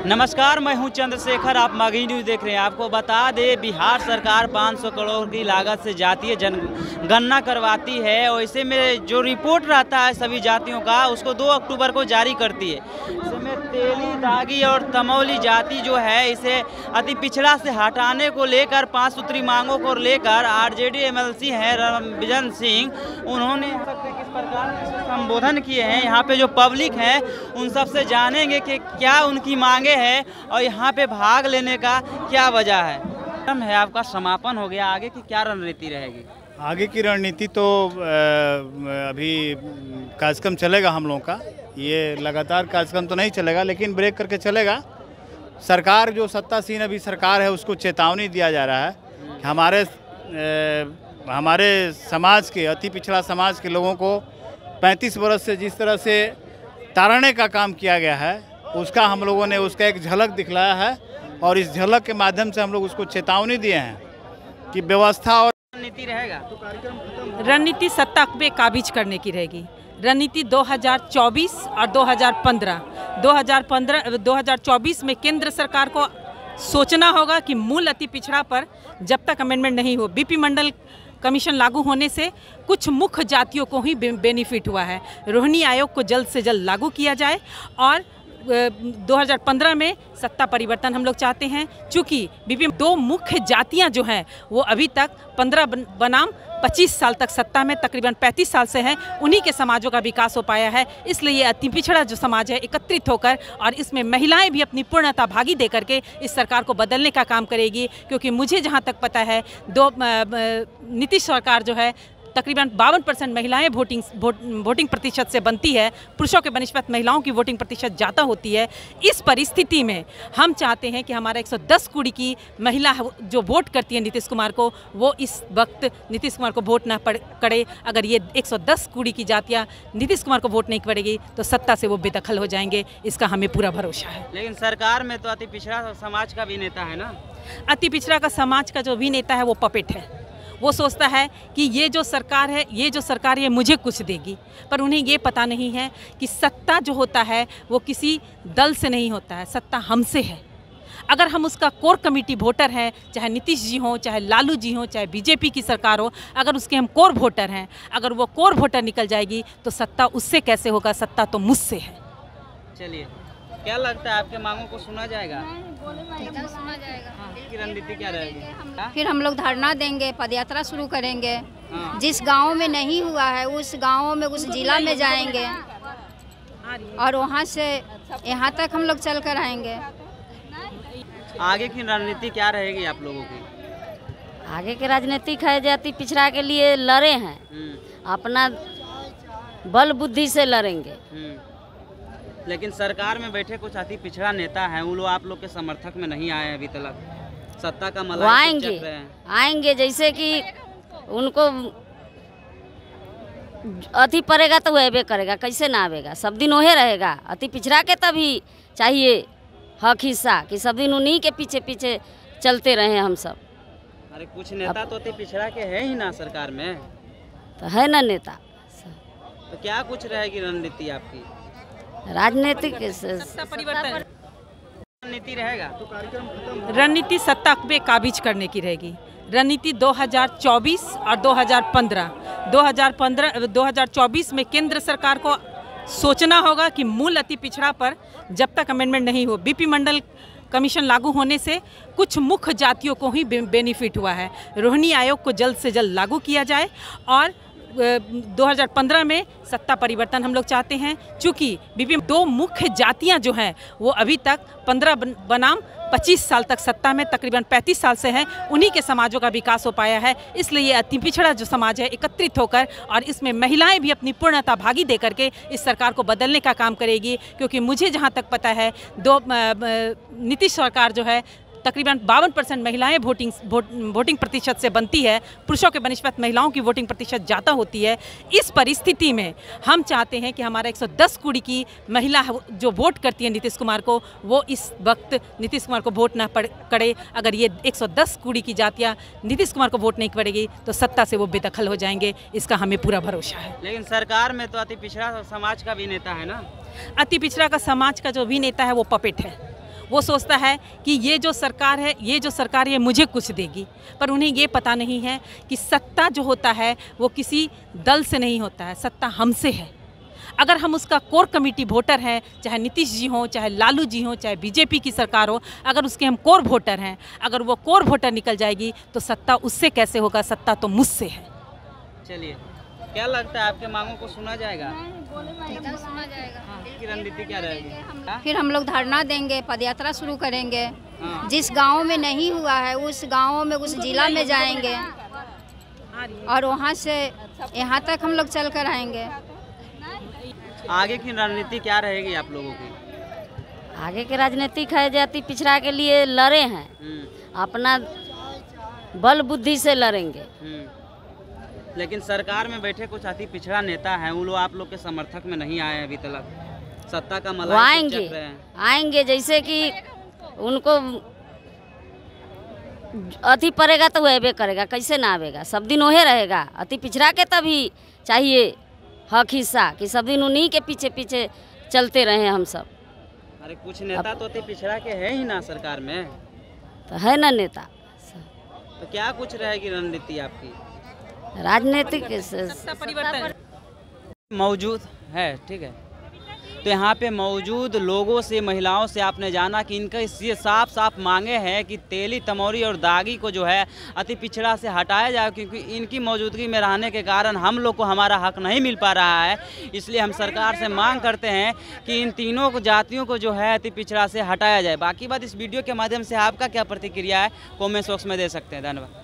नमस्कार, मैं हूं चंद्रशेखर। आप मागी न्यूज़ देख रहे हैं। आपको बता दें, बिहार सरकार 500 करोड़ की लागत से जातीय जनगणना करवाती है और इसे में जो रिपोर्ट रहता है सभी जातियों का, उसको 2 अक्टूबर को जारी करती है। इसमें तेली, दागी और तमौली जाति जो है, इसे अति पिछड़ा से हटाने को लेकर 5 सूत्री मांगों को लेकर आरजेडी एमएलसी हैं रणविजन सिंह, उन्होंने किस प्रकार से संबोधन किए हैं। यहाँ पे जो पब्लिक है उन सबसे जानेंगे कि क्या उनकी मांगे है और यहाँ पे भाग लेने का क्या वजह है। आपका समापन हो गया, आगे की क्या रणनीति रहेगी? आगे की रणनीति तो अभी कार्यक्रम चलेगा हम लोगों का। ये लगातार कार्यक्रम तो नहीं चलेगा, लेकिन ब्रेक करके चलेगा। सरकार जो सत्तासीन अभी सरकार है, उसको चेतावनी दिया जा रहा है कि हमारे समाज के, अति पिछड़ा समाज के लोगों को 35 वर्ष से जिस तरह से ताड़ने का काम किया गया है, उसका हम लोगों ने उसका एक झलक दिखलाया है और इस झलक के माध्यम से हम लोग उसको चेतावनी दिए हैं कि व्यवस्था और रणनीति रहेगा। रणनीति सत्ता पे काबिज करने की रहेगी। रणनीति 2024 और 2024 में केंद्र सरकार को सोचना होगा कि मूल अति पिछड़ा पर जब तक अमेंडमेंट नहीं हो, बीपी मंडल कमीशन लागू होने से कुछ मुख्य जातियों को ही बेनिफिट हुआ है। रोहिणी आयोग को जल्द से जल्द लागू किया जाए और 2015 में सत्ता परिवर्तन हम लोग चाहते हैं। चूँकि बीपी 2 मुख्य जातियां जो हैं वो अभी तक 15 बनाम 25 साल तक सत्ता में, तकरीबन 35 साल से हैं, उन्हीं के समाजों का विकास हो पाया है। इसलिए ये अति पिछड़ा जो समाज है एकत्रित होकर और इसमें महिलाएं भी अपनी पूर्णता भागी दे करके इस सरकार को बदलने का काम करेगी। क्योंकि मुझे जहां तक पता है, नीतीश सरकार जो है तकरीबन 52% महिलाएं वोटिंग प्रतिशत से बनती है, पुरुषों के बनिस्बत महिलाओं की वोटिंग प्रतिशत ज़्यादा होती है। इस परिस्थिति में हम चाहते हैं कि हमारा 110 कुड़ी की महिला जो वोट करती है नीतीश कुमार को, वो इस वक्त नीतीश कुमार को वोट ना करे। अगर ये 110 कुड़ी की जातियाँ नीतीश कुमार को वोट नहीं करेगी तो सत्ता से वो बेदखल हो जाएंगे, इसका हमें पूरा भरोसा है। लेकिन सरकार में तो अति पिछड़ा समाज का भी नेता है ना। अति पिछड़ा का समाज का जो भी नेता है वो पपेट है। वो सोचता है कि ये जो सरकार है मुझे कुछ देगी, पर उन्हें ये पता नहीं है कि सत्ता जो होता है वो किसी दल से नहीं होता है, सत्ता हमसे है। अगर हम उसका कोर कमेटी वोटर हैं, चाहे नीतीश जी हों, चाहे लालू जी हों, चाहे बीजेपी की सरकार हो, अगर उसके हम कोर वोटर हैं, अगर वो कोर वोटर निकल जाएगी तो सत्ता उससे कैसे होगा? सत्ता तो मुझसे है। चलिए, क्या लगता है आपके मांगों को सुना जाएगा? सुना जाएगा। की रणनीति क्या रहेगी? फिर हम लोग धरना देंगे, पदयात्रा शुरू करेंगे। जिस गांव में नहीं हुआ है उस गांव में, उस जिला में जाएंगे और वहां से यहाँ तक हम लोग चल कर आएंगे। आगे की रणनीति क्या रहेगी आप लोगों की? आगे की राजनीतिक है, जाति पिछड़ा के लिए लड़े हैं, अपना बल बुद्धि से लड़ेंगे। लेकिन सरकार में बैठे कुछ अति पिछड़ा नेता हैं, वो लोग आप लोग के समर्थक में नहीं आए अभी तक, सत्ता का मलाई आएंगे। जैसे कि उनको अति पड़ेगा तो वह करेगा, कैसे ना आवेगा? सब दिन वही रहेगा। अति पिछड़ा के तभी चाहिए हक हिस्सा कि सब दिन उन्हीं के पीछे पीछे चलते रहे हम सब। अरे कुछ नेता तो अति पिछड़ा के है ही ना सरकार में, तो है ना नेता। तो क्या कुछ रहेगी रणनीति आपकी? राजनीतिक रणनीति रहेगा। रणनीति सत्ता पे काबिज करने की रहेगी। रणनीति 2024 और 2024 में केंद्र सरकार को सोचना होगा कि मूल अति पिछड़ा पर जब तक अमेंडमेंट नहीं हो, बीपी मंडल कमीशन लागू होने से कुछ मुख्य जातियों को ही बेनिफिट हुआ है। रोहिणी आयोग को जल्द से जल्द लागू किया जाए और 2015 में सत्ता परिवर्तन हम लोग चाहते हैं। चूँकि बीपी 2 मुख्य जातियां जो हैं वो अभी तक 15 बनाम 25 साल तक सत्ता में, तकरीबन 35 साल से हैं, उन्हीं के समाजों का विकास हो पाया है। इसलिए ये अति पिछड़ा जो समाज है एकत्रित होकर और इसमें महिलाएं भी अपनी पूर्णता भागी दे करके इस सरकार को बदलने का काम करेगी। क्योंकि मुझे जहां तक पता है, नीतीश सरकार जो है तकरीबन 52% महिलाएं वोटिंग प्रतिशत से बनती है, पुरुषों के बनिस्बत महिलाओं की वोटिंग प्रतिशत ज़्यादा होती है। इस परिस्थिति में हम चाहते हैं कि हमारा 110 कुड़ी की महिला जो वोट करती है नीतीश कुमार को, वो इस वक्त नीतीश कुमार को वोट ना करे। अगर ये 110 कुड़ी की जातियाँ नीतीश कुमार को वोट नहीं करेगी तो सत्ता से वो बेदखल हो जाएंगे, इसका हमें पूरा भरोसा है। लेकिन सरकार में तो अति पिछड़ा समाज का भी नेता है ना। अति पिछड़ा का समाज का जो भी नेता है वो पपेट है। वो सोचता है कि ये जो सरकार ये मुझे कुछ देगी, पर उन्हें ये पता नहीं है कि सत्ता जो होता है वो किसी दल से नहीं होता है, सत्ता हमसे है। अगर हम उसका कोर कमेटी वोटर हैं, चाहे नीतीश जी हों, चाहे लालू जी हों, चाहे बीजेपी की सरकार हो, अगर उसके हम कोर वोटर हैं, अगर वो कोर वोटर निकल जाएगी तो सत्ता उससे कैसे होगा, सत्ता तो मुझसे है। चलिए, क्या लगता है आपके मांगों को सुना जाएगा? एकदम सुना जाएगा। की रणनीति क्या रहेगी? फिर हम लोग धरना देंगे, पदयात्रा शुरू करेंगे। हाँ। जिस गांव में नहीं हुआ है उस गांव में, उस जिला में जाएंगे और वहां से यहाँ तक हम लोग चल कर आएंगे। आगे की रणनीति क्या रहेगी आप लोगों की? आगे के राजनीतिक है जाति पिछड़ा के लिए लड़े हैं, अपना बल बुद्धि से लड़ेंगे। लेकिन सरकार में बैठे कुछ अति पिछड़ा नेता हैं, वो लोग आप लोग के समर्थक में नहीं आए अभी तक, सत्ता का वो आएंगे जैसे कि उनको अति पड़ेगा तो वह करेगा, कैसे ना आवेगा, सब दिन वही रहेगा। अति पिछड़ा के तभी चाहिए हक हिस्सा कि सब दिन उन्हीं के पीछे पीछे चलते रहे हम सब। अरे कुछ नेता तो अति पिछड़ा के है ही ना सरकार में, तो है ना नेता। तो क्या कुछ रहेगी रणनीति आपकी? राजनीतिक सत्ता परिवर्तन मौजूद है, ठीक है। तो यहाँ पे मौजूद लोगों से, महिलाओं से आपने जाना कि इनका ये साफ साफ मांगे हैं कि तेली, तमौरी और दागी को जो है अति पिछड़ा से हटाया जाए, क्योंकि इनकी मौजूदगी में रहने के कारण हम लोग को हमारा हक नहीं मिल पा रहा है। इसलिए हम सरकार से मांग करते हैं कि इन तीनों जातियों को जो है अति पिछड़ा से हटाया जाए। बाकी बात इस वीडियो के माध्यम से आपका क्या प्रतिक्रिया है, कमेंट बॉक्स में दे सकते हैं। धन्यवाद।